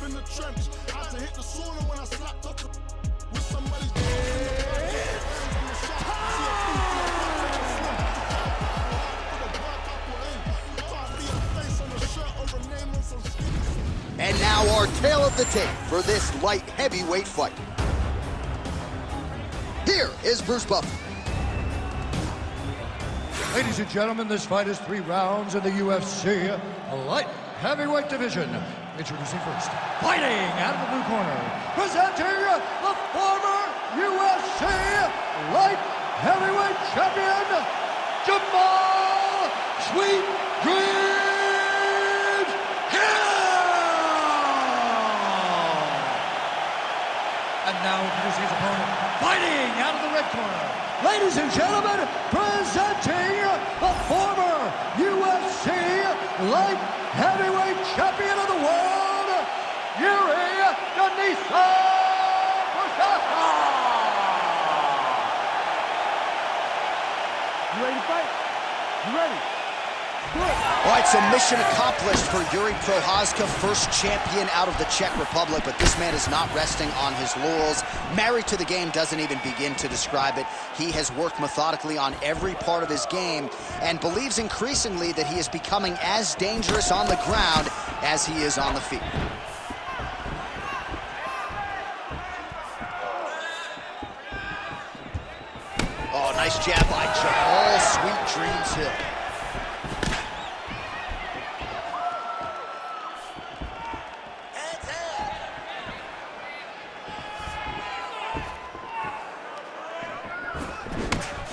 in the trench. Had to hit the sauna when I slapped up with somebody's And now our tale of the tape for this light heavyweight fight. Here is Bruce Buffer. Ladies and gentlemen, this fight is 3 rounds in the UFC light heavyweight division. Introducing first, fighting out of the blue corner, presenting the former UFC light heavyweight champion, Jamahal Sweet Dreams Hill! And now introducing his opponent, fighting out of the red corner, ladies and gentlemen, presenting the former UFC light heavyweight champion of the world, JIŘÍ PROCHÁZKA! You ready to fight? You ready? All right, so mission accomplished for JIŘÍ Procházka, first champion out of the Czech Republic, but this man is not resting on his laurels. Married to the game doesn't even begin to describe it. He has worked methodically on every part of his game and believes increasingly that he is becoming as dangerous on the ground as he is on the feet. Oh, nice jab by Jamahal Sweet Dreams Hill.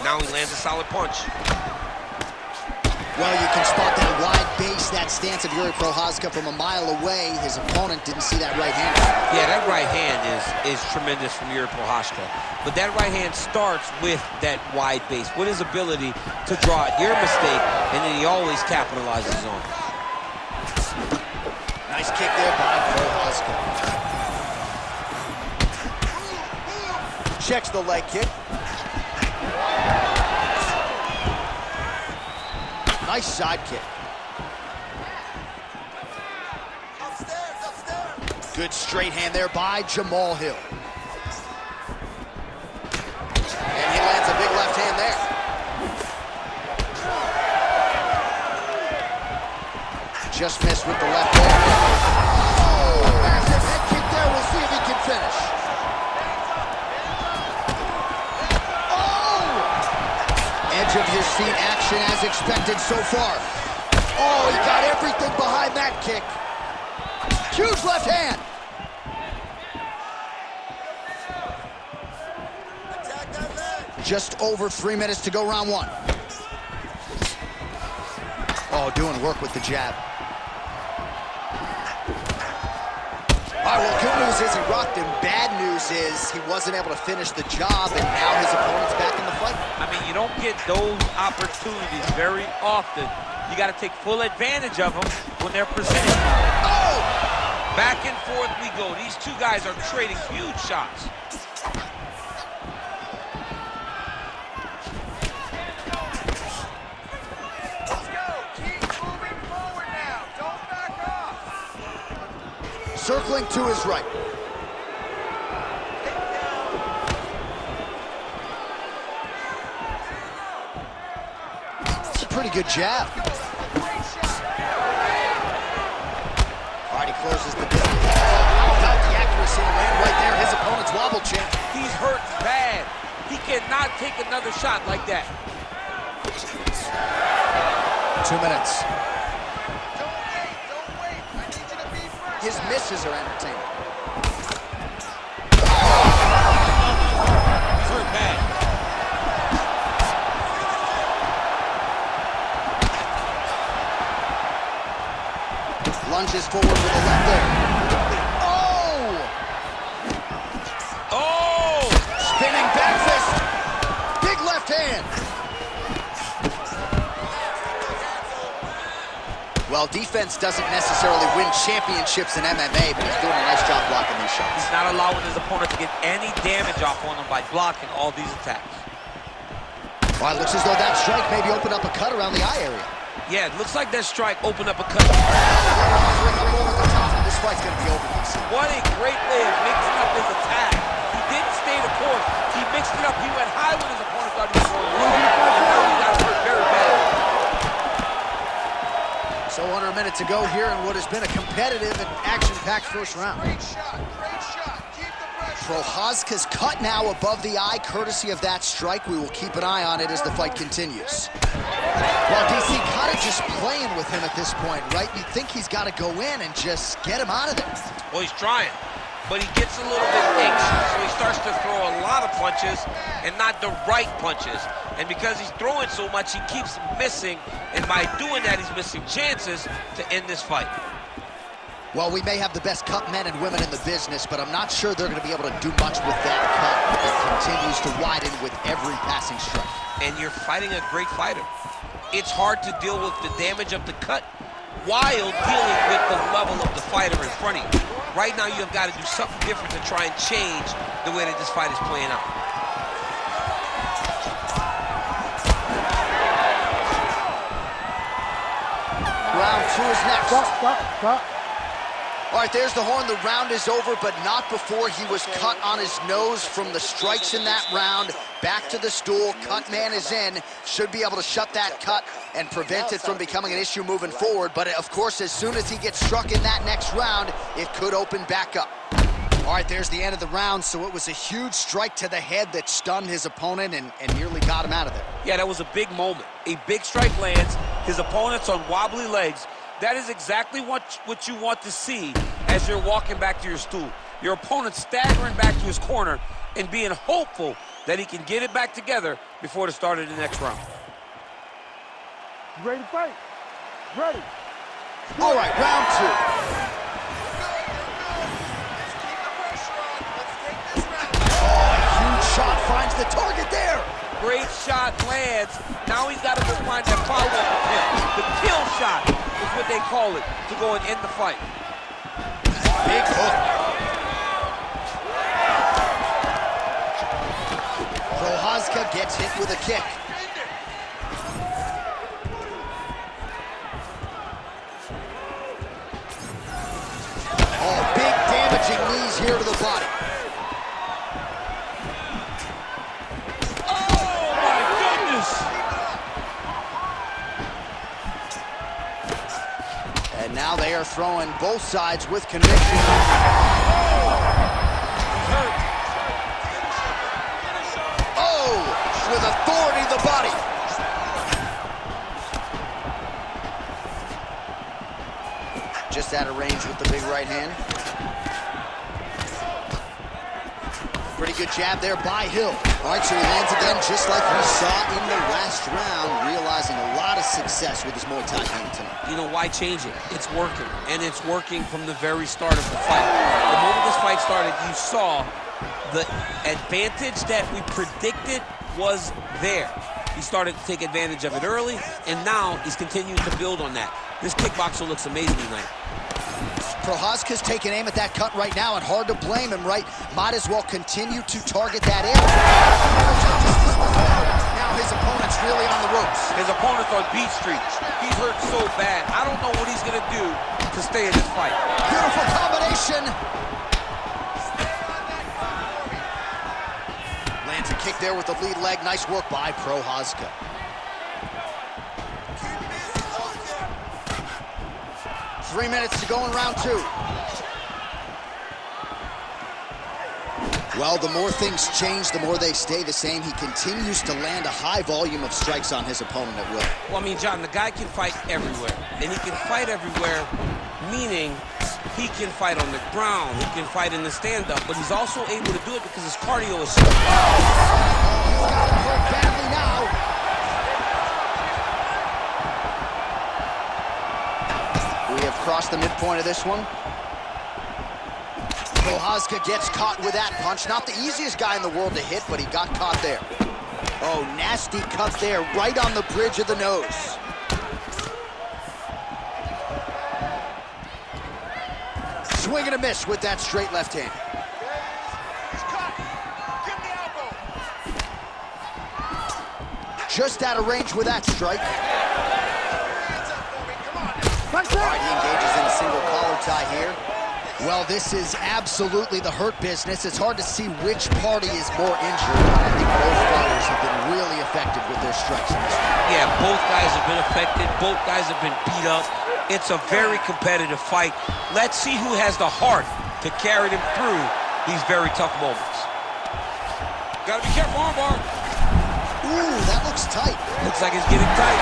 Now he lands a solid punch. Well, you can spot that wide base, that stance of JIŘÍ Procházka from a mile away. His opponent didn't see that right hand. Yeah, that right hand is tremendous from JIŘÍ Procházka. But that right hand starts with that wide base, with his ability to draw it. Your mistake, and then he always capitalizes on it. Nice kick there by Procházka. Checks the leg kick. Nice side kick. Good straight hand there by Jamahal Hill. And he lands a big left hand there. Just missed with the left hand. Oh, massive head kick there. We'll see if he can finish. Edge of his seat action as expected so far. Oh, he got everything behind that kick. Huge left hand. Just over 3 minutes to go, round 1. Oh, doing work with the jab. All right, well, good news is he rocked him. Bad news is he wasn't able to finish the job, and now his opponent's back in the fight. I mean, you don't get those opportunities very often. You got to take full advantage of them when they're presented. Oh! Back and forth we go. These two guys are trading huge shots. Circling to his right. It's a pretty good jab. All right, he closes the distance. Without the accuracy to land right there, his opponent's wobble champ. He's hurt bad. He cannot take another shot like that. 2 minutes. His misses are entertaining. He's hurt bad. Lunges forward with a left there. Oh! Oh! Spinning back fist. Big left hand. Well, defense doesn't necessarily win championships in MMA, but he's doing a nice job blocking these shots. He's not allowing his opponent to get any damage off on him by blocking all these attacks. Well, it looks as though that strike maybe opened up a cut around the eye area. Yeah, it looks like that strike opened up a cut. Offering up over the top of this fight's going to be over, DC. What a great way of mixing up his attack. He didn't stay the course. He mixed it up. He went high when his opponent thought he was going low. And now he got hurt very bad. So under a minute to go here in what has been a competitive and action-packed first round. Great shot, great shot. Keep the pressure. Procházka's cut now above the eye, courtesy of that strike. We will keep an eye on it as the fight continues. Well, DC kind of just playing with him at this point, right? You think he's got to go in and just get him out of there. Well, he's trying, but he gets a little bit anxious, so he starts to throw a lot of punches and not the right punches. And because he's throwing so much, he keeps missing, and by doing that, he's missing chances to end this fight. Well, we may have the best cut men and women in the business, but I'm not sure they're going to be able to do much with that cut. It continues to widen with every passing strike. And you're fighting a great fighter. It's hard to deal with the damage of the cut while dealing with the level of the fighter in front of you. Right now, you have got to do something different to try and change the way that this fight is playing out. Round two is next. Stop. All right, there's the horn. The round is over, but not before he was cut on his nose from the strikes in that round. Back to the stool. Cut man is in. Should be able to shut that cut and prevent it from becoming an issue moving forward. But, of course, as soon as he gets struck in that next round, it could open back up. All right, there's the end of the round. So it was a huge strike to the head that stunned his opponent and nearly got him out of there. Yeah, that was a big moment. A big strike lands. His opponent's on wobbly legs. That is exactly what you want to see as you're walking back to your stool. Your opponent staggering back to his corner and being hopeful that he can get it back together before the start of the next round. You ready to fight? Ready. All right, round two. Huge shot finds the target there. Great shot lands. Now he's got to go find that follow-up kill. The kill shot is what they call it, to go and end the fight. Big hook. Procházka gets hit with a kick. Oh, big damaging knees here to the body. And now they are throwing both sides with conviction. Oh, with authority the body. Just out of range with the big right hand. Pretty good jab there by Hill. All right, so he lands again just like we saw in the last round, realizing a lot of success with his Muay Thai game tonight. You know, why change it? It's working, and it's working from the very start of the fight. The moment this fight started, you saw the advantage that we predicted was there. He started to take advantage of it early, and now he's continuing to build on that. This kickboxer looks amazing tonight. Procházka's taking aim at that cut right now, and hard to blame him, right? Might as well continue to target that area. Now his opponent's really on the ropes. His opponent's on beat street. He's hurt so bad. I don't know what he's going to do to stay in this fight. Beautiful combination. Lands a kick there with the lead leg. Nice work by Procházka. Three minutes to go in round two. Well, the more things change, the more they stay the same. He continues to land a high volume of strikes on his opponent at will. Well, I mean, John, the guy can fight everywhere. And he can fight everywhere, meaning he can fight on the ground, he can fight in the stand-up, but he's also able to do it because his cardio is so He's got him hurt badly now. We have crossed the midpoint of this one. Procházka gets caught with that punch. Not the easiest guy in the world to hit, but he got caught there. Oh, nasty cut there, right on the bridge of the nose. Swing and a miss with that straight left hand. Just out of range with that strike. All right, he engages in a single collar tie here. Well, this is absolutely the hurt business. It's hard to see which party is more injured. I think both fighters have been really effective with their strikes in this one. Yeah, both guys have been affected. Both guys have been beat up. It's a very competitive fight. Let's see who has the heart to carry them through these very tough moments. Gotta be careful, armbar. Ooh, that looks tight. Looks like it's getting tight.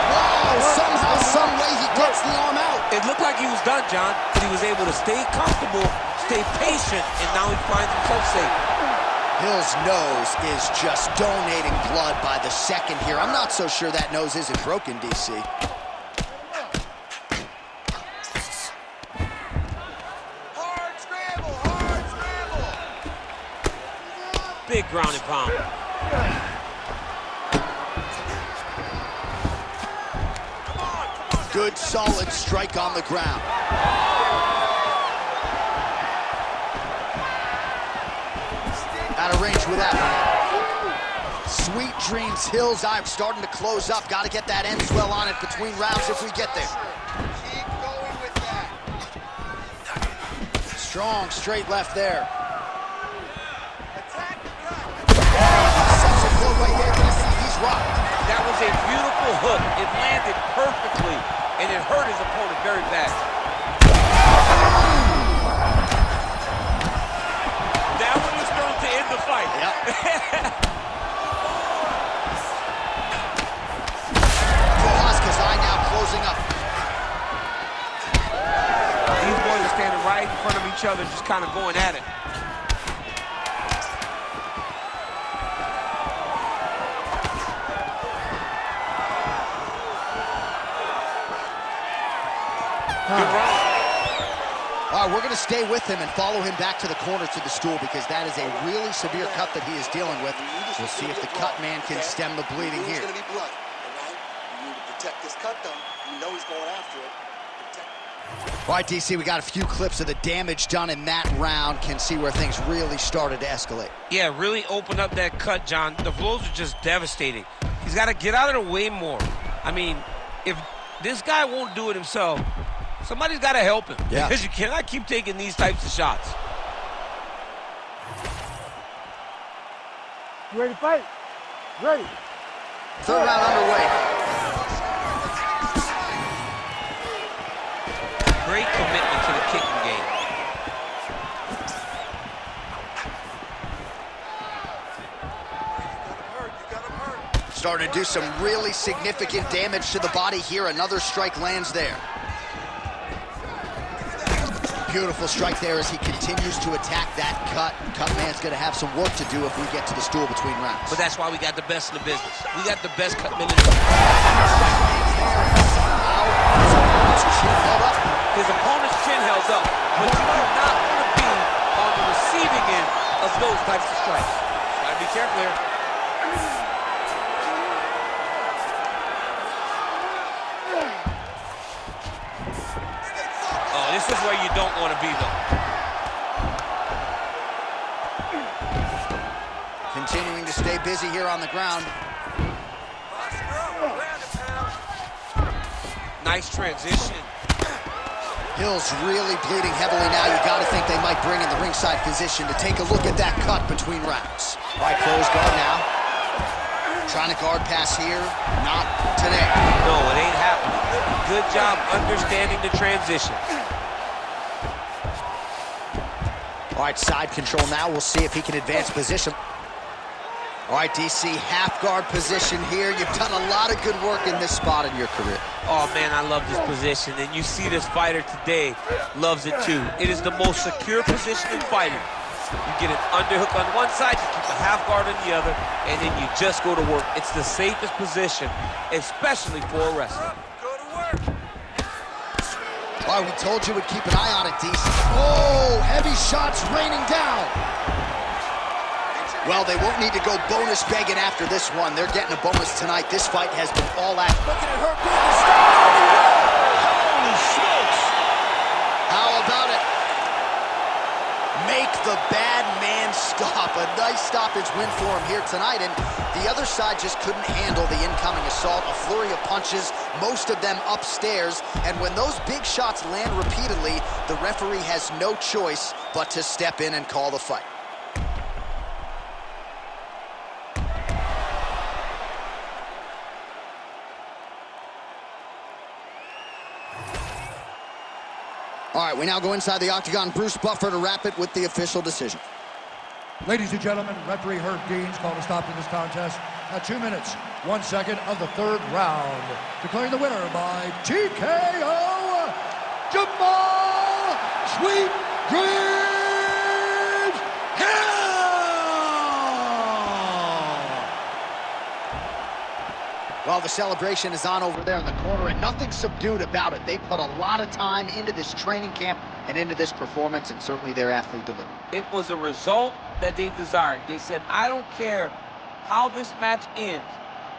Wow, somehow, some way he gets the arm out. It looked like he was done, John, but he was able to stay comfortable, stay patient, and now he finds himself safe. Hill's nose is just donating blood by the second here. I'm not so sure that nose isn't broken, DC. Hard scramble, hard scramble. Big ground and pound. Good, solid strike on the ground. Out of range with that one. Sweet dreams, Hill's eye starting to close up. Got to get that end swell on it between rounds if we get there. Keep going with that. Strong straight left there. Attack the cut. Sets a foot right there, DC. He's rocked. That was a beautiful hook. It landed perfectly, and it hurt his opponent very bad. That one was thrown to end the fight. Yep. Procházka's eye now closing up. These boys are standing right in front of each other, just kind of going at it. Good round. All right, we're going to stay with him and follow him back to the corner to the stool because that is a really severe cut that he is dealing with. We'll see if the cut man can stem the bleeding here. It's going to be blood, all right? You need to protect this cut, though. You know he's going after it. All right, DC, we got a few clips of the damage done in that round. Can see where things really started to escalate. Yeah, really opened up that cut, John. The blows are just devastating. He's got to get out of the way more. I mean, if this guy won't do it himself, somebody's got to help him. Yeah. Because you cannot keep taking these types of shots. You ready to fight? Ready. Third round underway. Great commitment to the kicking game. Starting to do some really significant damage to the body here. Another strike lands there. Beautiful strike there as he continues to attack that cut. Cut man's going to have some work to do if we get to the stool between rounds. But that's why we got the best in the business. We got the best cut men in the His opponent's chin held up. But you do not want to be on the receiving end of those types of strikes. Gotta be careful here. Oh, this is where you don't want to be, though. Continuing to stay busy here on the ground. Nice transition. Hill's really bleeding heavily now. You got to think they might bring in the ringside physician to take a look at that cut between rounds. All right, close guard now. Trying to guard pass here. Not today. No, it ain't happening. Good job understanding the transition. All right, side control now. We'll see if he can advance position. All right, DC, half guard position here. You've done a lot of good work in this spot in your career. Oh, man, I love this position, and you see this fighter today loves it, too. It is the most secure position in fighting. You get an underhook on one side, you keep a half guard on the other, and then you just go to work. It's the safest position, especially for a wrestler. Go to work. All right, we told you we'd keep an eye on it, DC. Oh, heavy shots raining down. Well, they won't need to go bonus begging after this one. They're getting a bonus tonight. This fight has been all out. Looking at her being Holy smokes. How about it? make the bad man stop. A nice stoppage win for him here tonight, and the other side just couldn't handle the incoming assault. A flurry of punches, most of them upstairs, and when those big shots land repeatedly, the referee has no choice but to step in and call the fight. All right, we now go inside the octagon. Bruce Buffer to wrap it with the official decision. Ladies and gentlemen, referee Herb Deans called a stop to this contest at 2 minutes, 1 second of the third round. Declaring the winner by TKO, Jamahal Sweet Dreams Hill! Well, the celebration is on over there in the corner, and nothing subdued about it. They put a lot of time into this training camp and into this performance, and certainly their athlete delivered. It was a result that they desired. They said, I don't care how this match ends,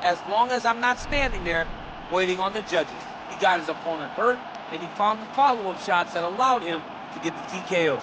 as long as I'm not standing there waiting on the judges. He got his opponent hurt, and he found the follow-up shots that allowed him to get the TKO.